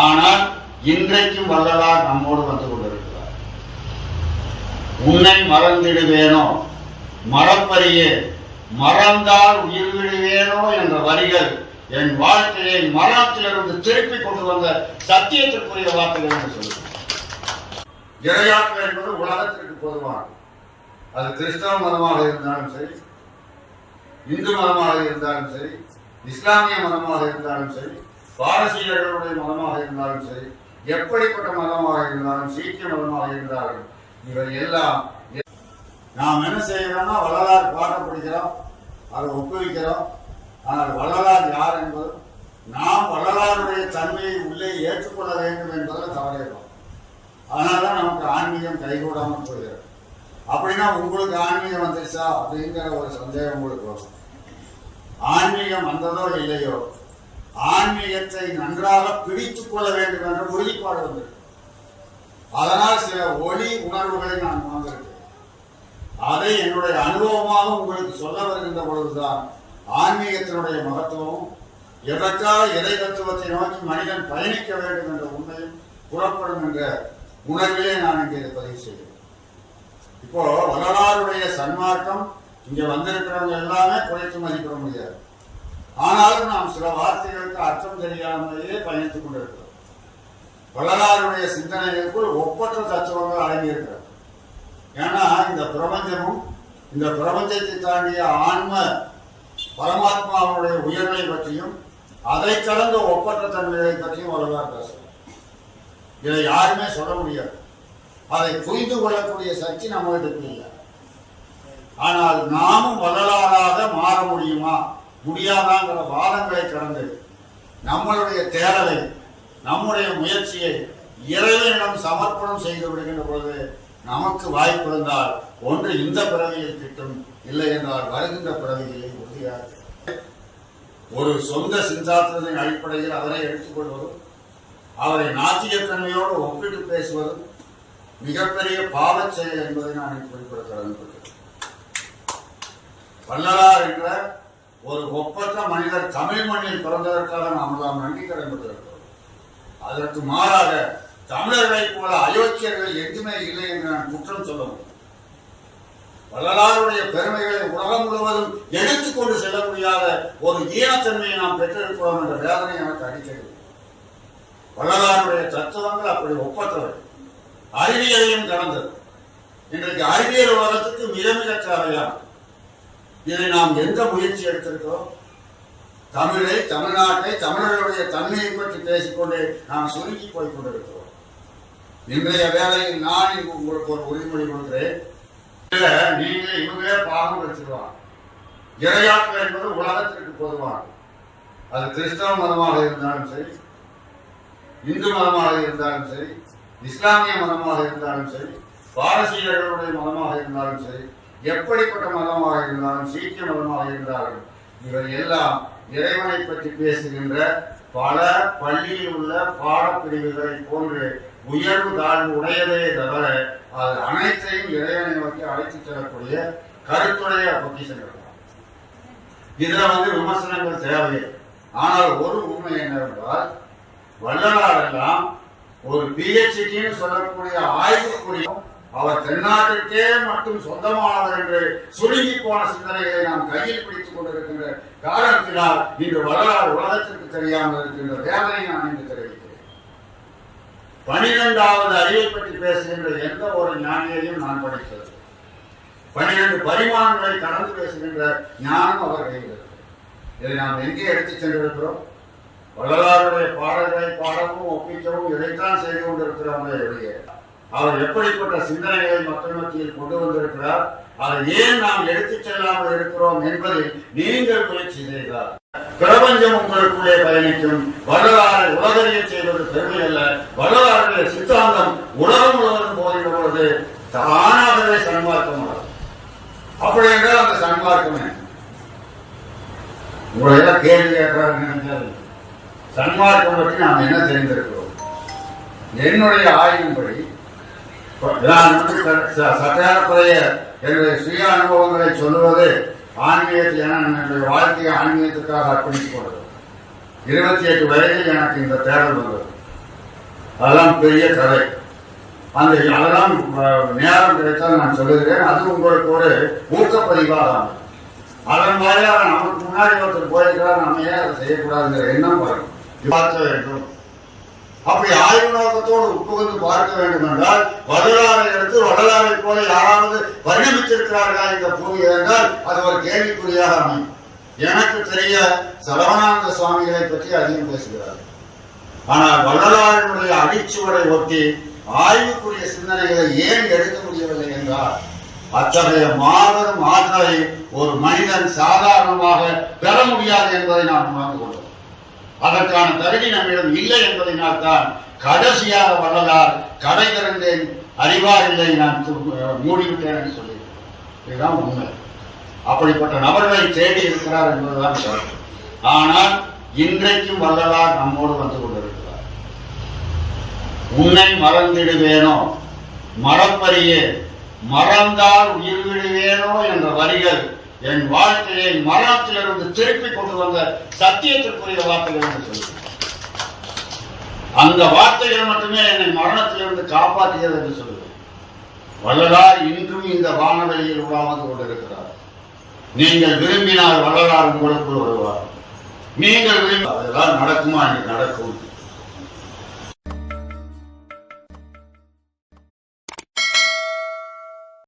ஆனால் இன்றைக்கும் வள்ளலார் நம்மோடு வந்து கொண்டிருக்கிறார். உன்னை மறந்திடுவேனோ மறப்பறியே, மறந்தால் உயிர் விடுவேனோ என்ற வரிகள் என் வாழ்க்கையை மரணத்திலிருந்து திருப்பி கொண்டு வந்த சத்தியத்திற்குரிய வார்த்தைகள் என்று சொல்லுங்கள். இறையாற்றல் என்பது உலகத்திற்கு பொதுவானது. அது கிறிஸ்தவ மதமாக இருந்தாலும் சரி, இந்து மதமாக இருந்தாலும் சரி, இஸ்லாமிய மதமாக இருந்தாலும் சரி, பாரசீகர்களுடைய மதமாக இருந்தாலும் சரி, எப்படிப்பட்ட மதமாக இருந்தாலும், சீக்கிய மதமாக இருந்தாலும், இவை எல்லாம் நாம் என்ன செய்யறோம்னா வள்ளலார் பாட்ட படிக்கிறோம், அதை ஒப்புவிக்கிறோம். ஆனால் வள்ளலார் யார் என்பது, நாம் வள்ளலாருடைய தன்மையை உள்ளே ஏற்றுக்கொள்ள வேண்டும் என்பதில் தவறேறோம். அதனாலதான் நமக்கு ஆன்மீகம் கைகூடாமல் போகிறது. அப்படின்னா உங்களுக்கு ஆன்மீகம் வந்துருச்சா அப்படிங்கிற ஒரு சந்தேகம் உங்களுக்கு வரும். ஆன்மீகம் வந்ததோ இல்லையோ, ஆன்மீகத்தை நன்றாக பிடித்துக் கொள்ள வேண்டும் என்ற உறுதிப்பாடு வந்தது. அதனால் சில ஒளி உணர்வுகளை நான் உணர்ந்திருக்கிறேன். அதை என்னுடைய அனுபவமாக உங்களுக்கு சொல்ல வருகின்ற பொழுதுதான் ஆன்மீகத்தினுடைய மகத்துவமும், எதற்காக இறை தத்துவத்தை நோக்கி மனிதன் பயணிக்க வேண்டும் என்ற உண்மையும் புறப்படும் என்ற உணர்விலே நான் இங்கே பதிவு செய்கிறேன். இப்போ வள்ளலாருடைய சன்மார்க்கம் இங்க வந்திருக்கிறவங்க எல்லாமே குறைத்து மதிப்பிட முடியாது. ஆனாலும் நாம் சில வார்த்தைகளுக்கு அர்த்தம் தெரியாமலேயே பயணித்துக் கொண்டிருக்கிறோம். வள்ளலாருடைய சிந்தனைகளுக்குள் ஒப்பற்ற தத்துவங்கள் அடங்கியிருக்கிறது. ஏன்னா இந்த பிரபஞ்சமும் இந்த பிரபஞ்சத்தை தாண்டிய ஆன்ம பரமாத்மாவுடைய உயர்வை பற்றியும் அதை கடந்த ஒப்பற்ற தன்மைகளை பற்றியும் வள்ளலார் பேசுகிறார். இதை யாருமே சொல்ல முடியாது. அதை புரிந்து கொள்ளக்கூடிய சக்தி நம்மகிட்ட இல்லை. ஆனால் நாமும் வள்ளலாராக மாற முடியுமா முடியாதாங்கிற வாதங்களை கடந்து நம்மளுடைய தேடலை, நம்முடைய முயற்சியை இறைவனிடம் சமர்ப்பணம் செய்து விடுகின்ற பொழுது நமக்கு வாய்ப்பு இருந்தால் ஒன்று இந்த பிறவியில் கிட்டும், இல்லை என்றால் வருகின்ற பிறவிகளில் உறுதியாக ஒரு சொந்த சிந்தாந்தத்தின் அடிப்படையில் அவரை எடுத்துக்கொள்வதும் அவரை நாத்தியத்தன்மையோடு ஒப்பிட்டு பேசுவதும் மிகப்பெரிய பாவச் செயல் என்பதை நான் குறிப்பிட கடமைப்பட்டேன். வள்ளலார் என்ற ஒரு ஒப்பற்ற மனிதர் தமிழ் மண்ணில் பிறந்ததற்காக நாம் நன்றி கடமைப்பட்டிருக்கிறோம். அதற்கு மாறாக தமிழர்களைப் போல அயோக்கியர்கள் எங்குமே இல்லை என்று நான் குற்றம் சொல்ல முடியும். வள்ளலாருடைய பெருமைகளை உலகம் முழுவதும் எடுத்துக்கொண்டு செல்ல முடியாத ஒரு ஈனத்தன்மையை நாம் பெற்றிருக்கிறோம் என்ற வேதனை எனக்கு அடிக்கிறது. வள்ளலாருடைய தத்துவங்கள் அப்படி ஒப்பற்றவை, அறிவியலையும் கடந்தது. இன்றைக்கு அறிவியல் உலகத்துக்கு மிக மிக தேவையானது. இதை நாம் எந்த முயற்சி எடுத்திருக்கிறோம்? தமிழை, தமிழ்நாட்டை, தமிழர்களுடைய தன்மையை பற்றி பேசிக்கொண்டு நாம் சுருக்கி போய் கொண்டிருக்கிறோம். இன்றைய வேளையில் நான் உங்களுக்கு ஒரு உறுதிமொழி கொடுக்கிறேன். நீங்க இவங்களே பாகம் வச்சிருவாங்க. இறையாற்றல் என்பது உலகத்திற்கு பொதுவானது. அது கிறிஸ்தவ மதமாக இருந்தாலும் சரி, இந்து மதமாக இருந்தாலும் சரி, இஸ்லாமிய மதமாக இருந்தாலும் சரி, பாரசீகர்களுடைய மதமாக இருந்தாலும் சரி, எப்படிப்பட்ட மதமாக இருந்தாலும், சீக்கிய மதமாக இருந்தாலும், இவை எல்லாம் இறைவனை பற்றி பேசுகின்ற பல பள்ளியில் உள்ள பாடப்பிரிவுகளை போன்று உயர்வு தாழ்வு உடையதே தவிர அது அனைத்தையும் இறைவனை நோக்கி அழைத்துச் செல்லக்கூடிய கருத்துடைய பொக்கிஷங்கள். இதுல விமர்சனங்கள் தேவை. ஆனால் ஒரு உண்மை என்னவென்றால், வள்ளலார் எல்லாம் ஒரு PhD சொல்லக்கூடிய ஆய்வுக்குரியும் அவர் தென்னாட்டிற்கே மட்டும் சொந்தமானவர் என்று சுருங்கி போன சிந்தனைகளை நாம் கையில் பிடித்துக் கொண்டிருக்கின்ற காரணத்தினால் இன்று வள்ளலார் உலகத்திற்கு தெரியாமல் இருக்கின்ற வேதனை நான் இன்று தெரிவிக்கிறேன். 12வது அறிவை பற்றி பேசுகின்ற எந்த ஒரு ஞானியையும் நான் படித்தது. 12 பரிமாணங்களை கடந்து பேசுகின்ற ஞானம் அவர் கையில். இதை நாம் எங்கே எடுத்துச் சென்றிருக்கிறோம்? வள்ளலாருடைய பாடல்களை பாடவும் ஒப்பிக்கவும் இதைத்தான் செய்து கொண்டிருக்கிறோமே வெளியே. அவர் எப்படிப்பட்ட சிந்தனைகளை மக்கள் மத்தியில் கொண்டு வந்திருக்கிறார், அதை ஏன் நாம் எடுத்துச் செல்லாமல் இருக்கிறோம் என்பதில் நீங்கள் முயற்சி செய்தார். பிரபஞ்சம் உங்களுக்குள்ளே பயணிக்கும். வள்ளலாரை உலகறிய செய்வது பெருமை அல்ல. வள்ளலாருடைய சித்தாந்தம் உலகம் முழுவதும் போகின்ற பொழுது தானாகவே சன்மார்க்கமாகும். அப்படி என்றால் அந்த சன்மார்க்கமே உங்களை எல்லாம் கேள்வி கேட்கிறார் நினைச்சாரு. சன்மார்க்கம் பற்றி நாம் என்ன தெரிந்திருக்கிறோம்? என்னுடைய ஆய்வின்படி நான் சற்றாரக்குறைய என்னுடைய சுய அனுபவங்களை சொல்லுவது ஆன்மீகத்தில் என்னுடைய வாழ்க்கையை ஆன்மீகத்துக்காக அர்ப்பணித்துக் கொண்டது. 28 வயதில் எனக்கு இந்த தேடல் வந்தது. அதெல்லாம் பெரிய கதை. அதெல்லாம் நேரம் கிடைத்தால் நான் சொல்லுகிறேன். அது உங்களுக்கு ஒரு ஊக்கப்பதிவாக அதன் வாயிலாக நமக்கு முன்னாடி ஒருத்தர் போயிருக்கிறார், நம்ம ஏன் அதை செய்யக்கூடாதுங்கிற எண்ணம் வரும். பார்க்க வேண்டும். அப்படி ஆய்வு நோக்கத்தோடு உட்புகுந்து பார்க்க வேண்டும் என்றால் வரலாறை எடுத்து வரலாறை போல யாராவது பரிணமித்திருக்கிறார்களா இந்த பூமி என்றால் அது ஒரு கேள்விக்குறியாக அமையும். எனக்கு தெரிய சரவணானந்த சுவாமிகளை பற்றி அதிகம் பேசுகிறார். ஆனால் வரலாறுடைய அடிச்சுவடை ஒட்டி ஆய்வுக்குரிய சிந்தனைகளை ஏன் எடுக்க முடியவில்லை என்றால் அத்தகைய மாபெரும் ஆற்றலை ஒரு மனிதன் சாதாரணமாக பெற முடியாது என்பதை நான் உணர்ந்து கொண்டேன். அதற்கான தகுதி நம்மிடம் இல்லை என்பதனால் தான் கடைசியாக வரலாறு கடை திறந்தேன், அறிவார் இல்லை, நான் மூடிவிட்டேன் என்று சொல்லியிருக்கேன். இதுதான் உண்மை. அப்படிப்பட்ட நபர்களை தேடி இருக்கிறார் என்பதுதான் கருத்து. ஆனால் இன்றைக்கும் வள்ளலார் நம்மோடு வந்து கொண்டிருக்கிறார். உன்னை மறந்திடுவேனோ மறப்பறியே, மறந்தால் உயிர் விடுவேனோ என்ற வரிகள் என் வாழ்க்கையை மரணத்திலிருந்து திருப்பி கொண்டு வந்த சத்தியத்திற்குரிய வார்த்தைகள் என்று சொல்லுவேன். அந்த வார்த்தைகள் மட்டுமே என்னை மரணத்திலிருந்து காப்பாற்றியது என்று சொல்லுவேன். வள்ளலார் இன்றும் இந்த வானவெளியில் உலாவது கொண்டிருக்கிறார். நீங்கள் விரும்பினால் வள்ளலார் உங்களுக்குள் வருவார். நீங்கள் விரும்பி அதெல்லாம் நடக்குமா? எனக்கு நடக்கும்.